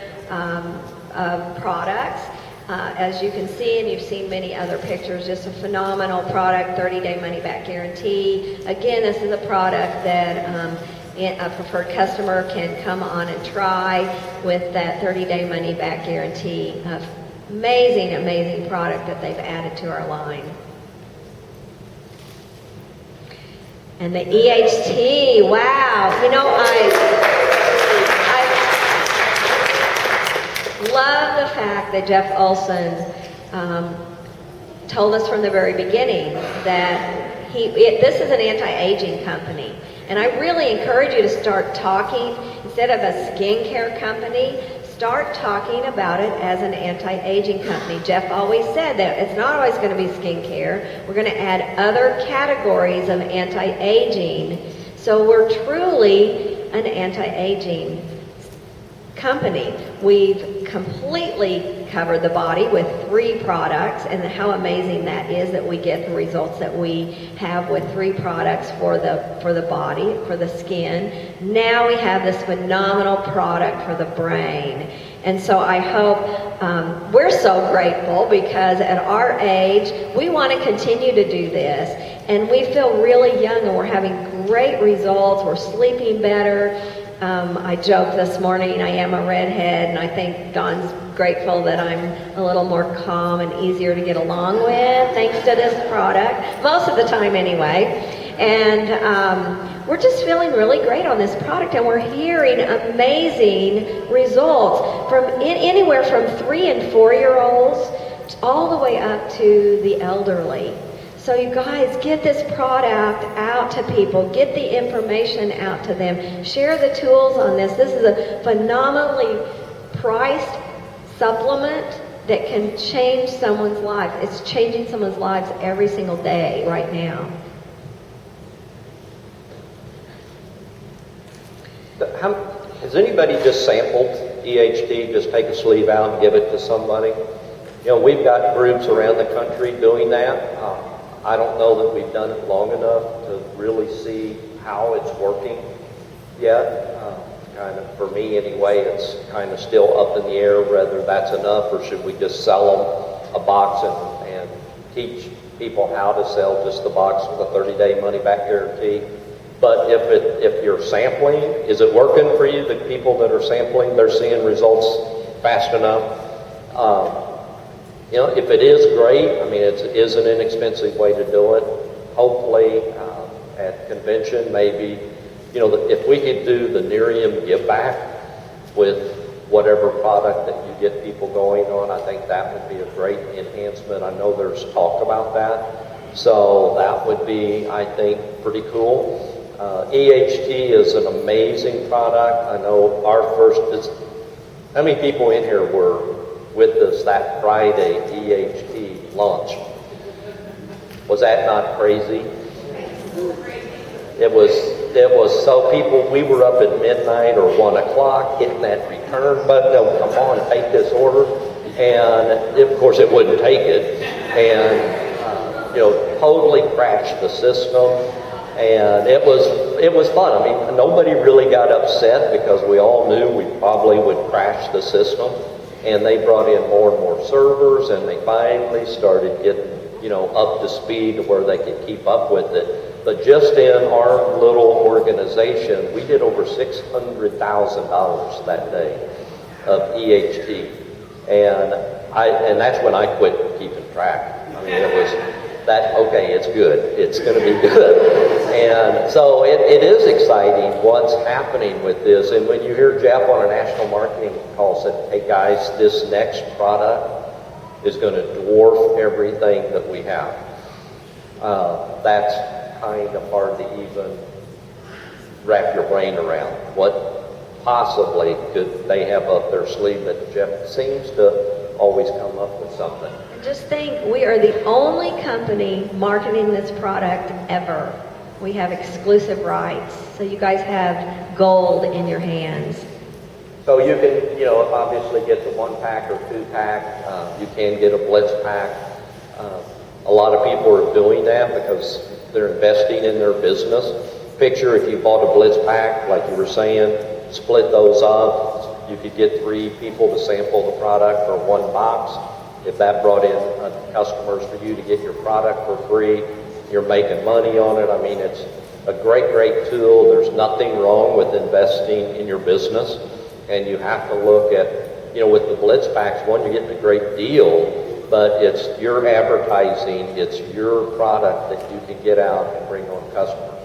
products. As you can see, and you've seen many other pictures, just a phenomenal product, 30-day money-back guarantee. Again, this is a product that a preferred customer can come on and try with that 30-day money-back guarantee. Amazing, amazing product that they've added to our line. And the EHT, wow. You know, I love the fact that Jeff Olson told us from the very beginning that this is an anti-aging company. And I really encourage you to start talking, instead of a skincare company, start talking about it as an anti-aging company. Jeff always said that it's not always going to be skincare. We're going to add other categories of anti-aging. So we're truly an anti-aging company. We've completely covered the body with 3 products, and how amazing that is that we get the results that we have with 3 products for the body, for the skin. Now we have this phenomenal product for the brain. And so I hope, we're so grateful because at our age, we want to continue to do this. And we feel really young and we're having great results. We're sleeping better. I joked this morning, I am a redhead, and I think Don's grateful that I'm a little more calm and easier to get along with thanks to this product, most of the time anyway. And we're just feeling really great on this product, and we're hearing amazing results from anywhere from 3 and 4-year-olds all the way up to the elderly. So you guys, get this product out to people. Get the information out to them. Share the tools on this. This is a phenomenally priced supplement that can change someone's life. It's changing someone's lives every single day right now. Has anybody just sampled EHT? Just take a sleeve out and give it to somebody? You know, we've got groups around the country doing that. I don't know that we've done it long enough to really see how it's working yet. Kind of, for me anyway, it's kind of still up in the air whether that's enough or should we just sell them a box and teach people how to sell just the box with a 30-day money-back guarantee. But if you're sampling, is it working for you? The people that are sampling, they're seeing results fast enough? You know, if it is great, I mean, it is an inexpensive way to do it. Hopefully, at convention, maybe, you know, if we could do the Nerium give back with whatever product that you get people going on, I think that would be a great enhancement. I know there's talk about that. So that would be, I think, pretty cool. EHT is an amazing product. I know our first, how many people in here were with us that Friday EHT launch? Was that not crazy? It was so people, we were up at midnight or 1 o'clock hitting that return button. Oh, come on, take this order. And of course it wouldn't take it. And, you know, totally crashed the system. And it was fun. I mean, nobody really got upset because we all knew we probably would crash the system. And they brought in more and more servers, and they finally started getting, you know, up to speed to where they could keep up with it. But just in our little organization, we did over $600,000 that day of EHT. And that's when I quit keeping track. I mean, it was that, okay, it's good. It's going to be good. And so it is exciting what's happening with this. And when you hear Jeff on a national marketing call said, hey guys, this next product is going to dwarf everything that we have. That's kind of hard to even wrap your brain around. What possibly could they have up their sleeve? That Jeff seems to always come up with something. Just think, we are the only company marketing this product ever. We have exclusive rights. So you guys have gold in your hands. So you can, you know, obviously get the 1-pack or 2-pack. You can get a blitz pack. A lot of people are doing that because they're investing in their business. Picture if you bought a blitz pack, like you were saying, split those up. You could get 3 people to sample the product for 1 box. If that brought in customers for you to get your product for free, you're making money on it. I mean, it's a great, great tool. There's nothing wrong with investing in your business. And you have to look at, you know, with the Blitz packs, one, you're getting a great deal, but it's your advertising, it's your product that you can get out and bring on customers.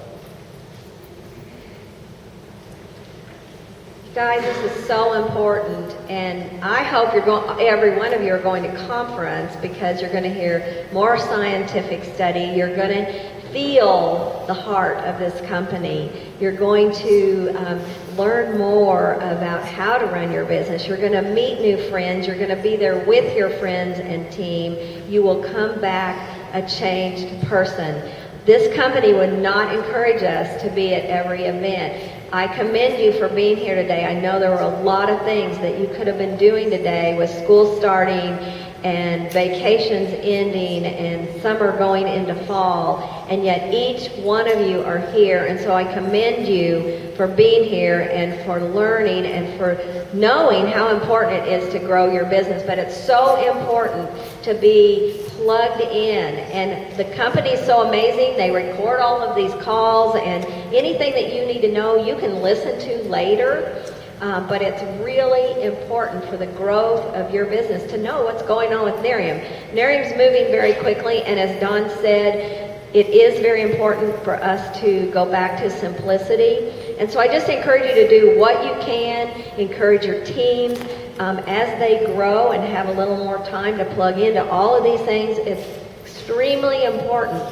Guys, this is so important, and I hope every one of you are going to conference because you're going to hear more scientific study. You're going to feel the heart of this company. You're going to learn more about how to run your business. You're going to meet new friends. You're going to be there with your friends and team. You will come back a changed person. This company would not encourage us to be at every event. I commend you for being here today. I know there were a lot of things that you could have been doing today with school starting and vacations ending and summer going into fall, and yet each one of you are here, and so I commend you for being here and for learning and for knowing how important it is to grow your business. But it's so important to be plugged in, and the company is so amazing. They record all of these calls, and anything that you need to know you can listen to later. But it's really important for the growth of your business to know what's going on with Nerium. Nerium's moving very quickly, and as Don said, it is very important for us to go back to simplicity. And so I just encourage you to do what you can, encourage your teams as they grow and have a little more time to plug into all of these things. It's extremely important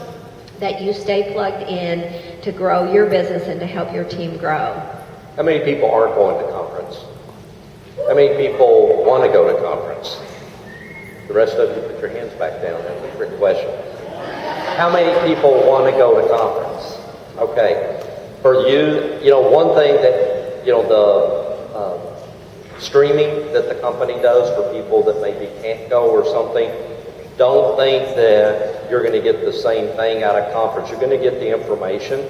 that you stay plugged in to grow your business and to help your team grow. How many people aren't going to conference? How many people want to go to conference? The rest of you, put your hands back down. That's a trick question. How many people want to go to conference? Okay. For you, you know, one thing that, you know, the streaming that the company does for people that maybe can't go or something, don't think that you're going to get the same thing out of conference. You're going to get the information,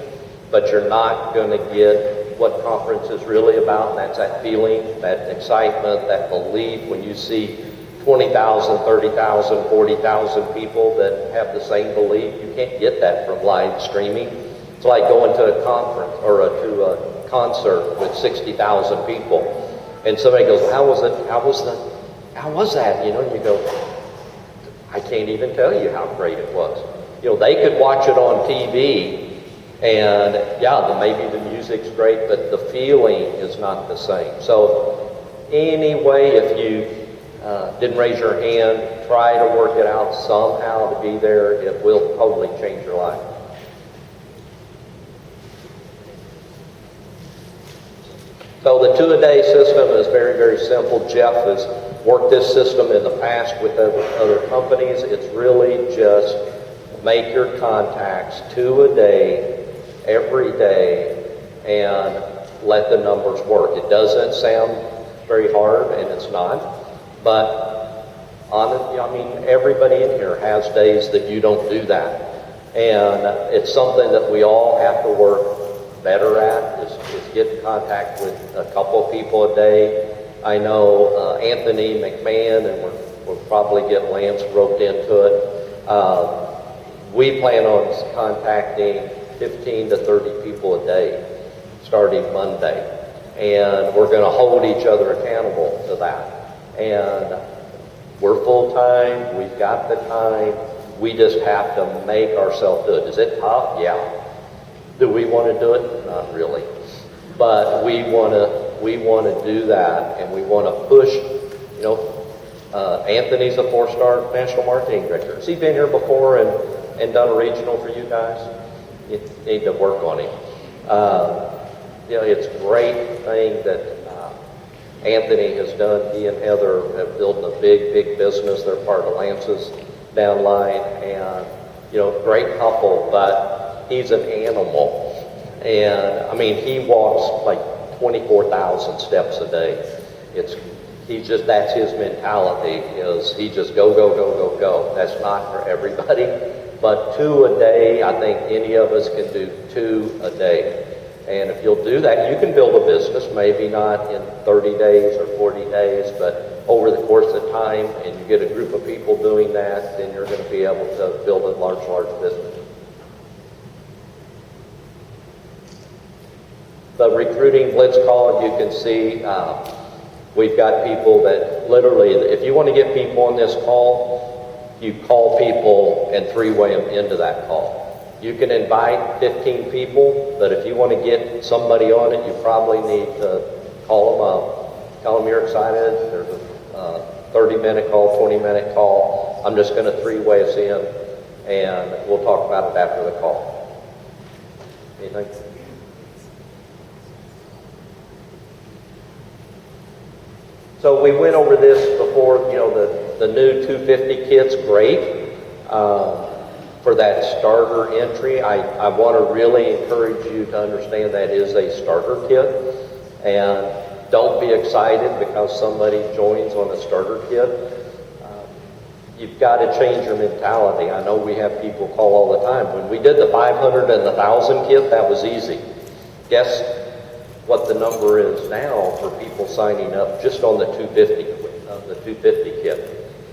but you're not going to get what conference is really about, and that's that feeling, that excitement, that belief when you see 20,000, 30,000, 40,000 people that have the same belief. You can't get that from live streaming. It's like going to a conference or to a concert with 60,000 people, and somebody goes, "How was it? How was that?" You know, and you go, "I can't even tell you how great it was." You know, they could watch it on TV. And yeah, maybe the music's great, but the feeling is not the same. So anyway, if you didn't raise your hand, try to work it out somehow to be there. It will totally change your life. So the 2-a-day system is very, very simple. Jeff has worked this system in the past with other companies. It's really just make your contacts 2 a day, every day, and let the numbers work. It doesn't sound very hard, and it's not, but honestly, I mean, everybody in here has days that you don't do that, and it's something that we all have to work better at, is get in contact with a couple of people a day. I know Anthony McMahon, and we'll probably get Lance roped into it. We plan on contacting 15 to 30 people a day starting Monday, and we're going to hold each other accountable to that. And we're full-time, we've got the time, we just have to make ourselves do it. Is it tough? Yeah. Do we want to do it? Not really. But we want to do that, and we want to push. You know, Anthony's a 4-star national marketing director. Has he been here before and done a regional for you guys? You need to work on him. You know, it's a great thing that Anthony has done. He and Heather have built a big, big business. They're part of Lance's downline, and, you know, great couple, but he's an animal. And, I mean, he walks like 24,000 steps a day. That's his mentality, is he just go, go, go, go, go. That's not for everybody. But 2 a day, I think any of us can do 2 a day. And if you'll do that, you can build a business, maybe not in 30 days or 40 days, but over the course of time and you get a group of people doing that, then you're going to be able to build a large business. The recruiting blitz call, you can see we've got people that literally, if you want to get people on this call, you call people and three-way them into that call. You can invite 15 people, but if you want to get somebody on it, you probably need to call them up. Tell them you're excited. There's a 30-minute call, 20-minute call. I'm just going to three-way us in, and we'll talk about it after the call. Anything? So we went over this before, the new 250 kit's great. For that starter entry, I want to really encourage you to understand that is a starter kit. And don't be excited because somebody joins on a starter kit. You've got to change your mentality. I know we have people call all the time. When we did the 500 and the 1,000 kit, that was easy. Guess what the number is now for people signing up just on the 250 kit.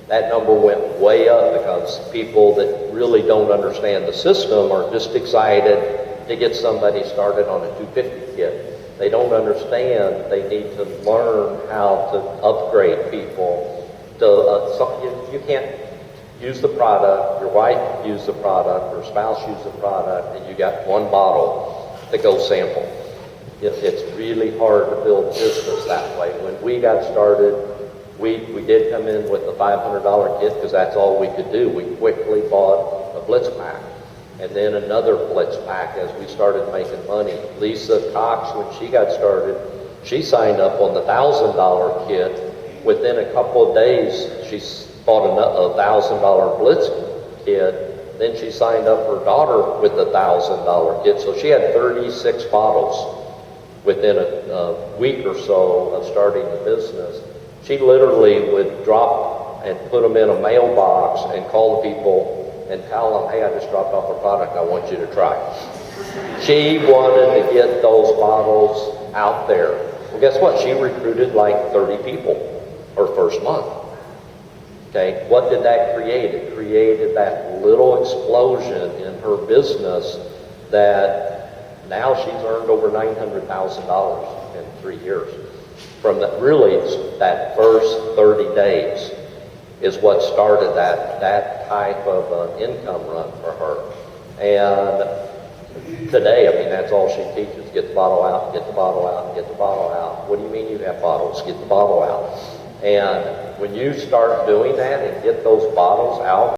That number went way up because people that really don't understand the system are just excited to get somebody started on a 250 kit. They don't understand they need to learn how to upgrade people. You can't use the product, your wife use the product, or spouse use the product, and you got one bottle to go sample. It's really hard to build business that way. When we got started, we did come in with the $500 kit because that's all we could do. We quickly bought a blitz pack and then another blitz pack as we started making money. Lisa Cox, when she got started, she signed up on the $1,000 kit. Within a couple of days, she bought a $1,000 blitz kit. Then she signed up her daughter with the $1,000 kit. So she had 36 bottles within a week or so of starting the business. She literally would drop and put them in a mailbox and call the people and tell them, hey, I just dropped off a product I want you to try. She wanted to get those bottles out there. Well, guess what? She recruited like 30 people her first month. Okay, what did that create? It created that little explosion in her business that now she's earned over $900,000 in 3 years. From that, really, that first 30 days is what started that type of income run for her. And today, that's all she teaches. Get the bottle out, get the bottle out, get the bottle out. What do you mean you have bottles? Get the bottle out. And when you start doing that and get those bottles out,